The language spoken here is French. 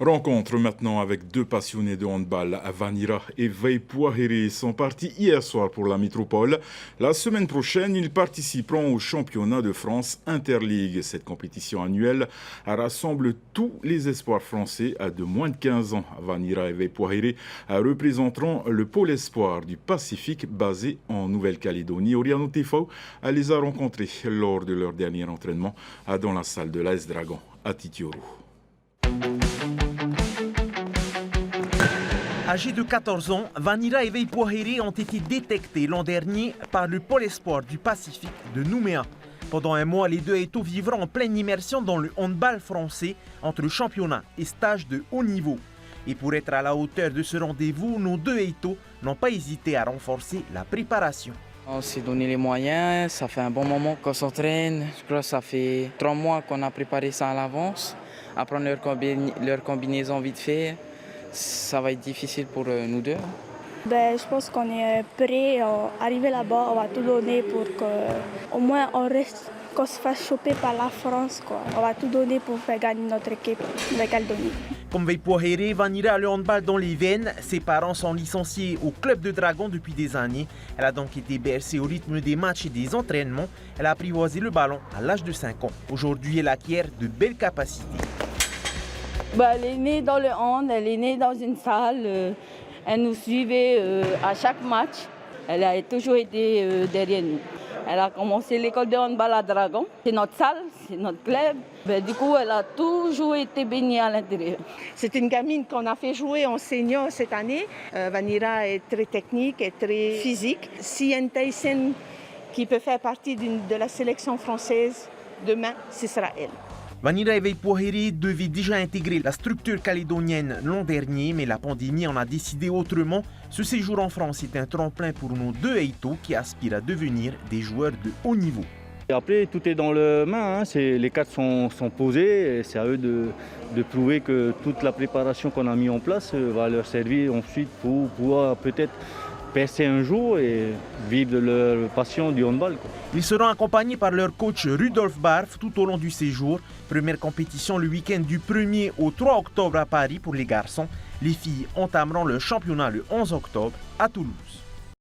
Rencontre maintenant avec deux passionnés de handball. Vanira et Veipouahiri sont partis hier soir pour la métropole. La semaine prochaine, ils participeront au championnat de France Interligue. Cette compétition annuelle rassemble tous les espoirs français de moins de 15 ans. Vanira et Veipouahiri représenteront le pôle espoir du Pacifique basé en Nouvelle-Calédonie. Oriano Tefao les a rencontrés lors de leur dernier entraînement dans la salle de l'AS Dragon à Titioro. Âgés de 14 ans, Vanira et Veipouahiri ont été détectés l'an dernier par le pôle espoir du Pacifique de Nouméa. Pendant un mois, les deux Eito vivront en pleine immersion dans le handball français entre championnat et stage de haut niveau. Et pour être à la hauteur de ce rendez-vous, nos deux Eito n'ont pas hésité à renforcer la préparation. On s'est donné les moyens, ça fait un bon moment qu'on s'entraîne. Je crois que ça fait 3 mois qu'on a préparé ça à l'avance. Apprendre leur combinaison vite fait, ça va être difficile pour nous deux. Je pense qu'on est prêt à arriver là-bas, on va tout donner pour qu'au moins qu'on se fasse choper par la France. On va tout donner pour faire gagner notre équipe de Calédonie. Comme Veipouahiri, Vanira a le handball dans les veines. Ses parents sont licenciés au club de Dragon depuis des années. Elle a donc été bercée au rythme des matchs et des entraînements. Elle a apprivoisé le ballon à l'âge de 5 ans. Aujourd'hui, elle acquiert de belles capacités. Elle est née dans le hand, elle est née dans une salle. Elle nous suivait à chaque match. Elle a toujours été derrière nous. Elle a commencé l'école de handball à Dragon. C'est notre salle, c'est notre club. Du coup, elle a toujours été baignée à l'intérieur. C'est une gamine qu'on a fait jouer en senior cette année. Vanira est très technique et très physique. Si un Tyson qui peut faire partie de la sélection française demain, ce sera elle. Vanira et Veipouahiri devaient déjà intégrer la structure calédonienne l'an dernier, mais la pandémie en a décidé autrement. Ce séjour en France est un tremplin pour nos deux Eito qui aspirent à devenir des joueurs de haut niveau. Et après, tout est dans le main, les cartes sont posées et c'est à eux de prouver que toute la préparation qu'on a mise en place va leur servir ensuite pour pouvoir peut-être percer un jour et vivre de leur passion du handball. Ils seront accompagnés par leur coach Rudolf Barf tout au long du séjour. Première compétition le week-end du 1er au 3 octobre à Paris pour les garçons. Les filles entameront le championnat le 11 octobre à Toulouse.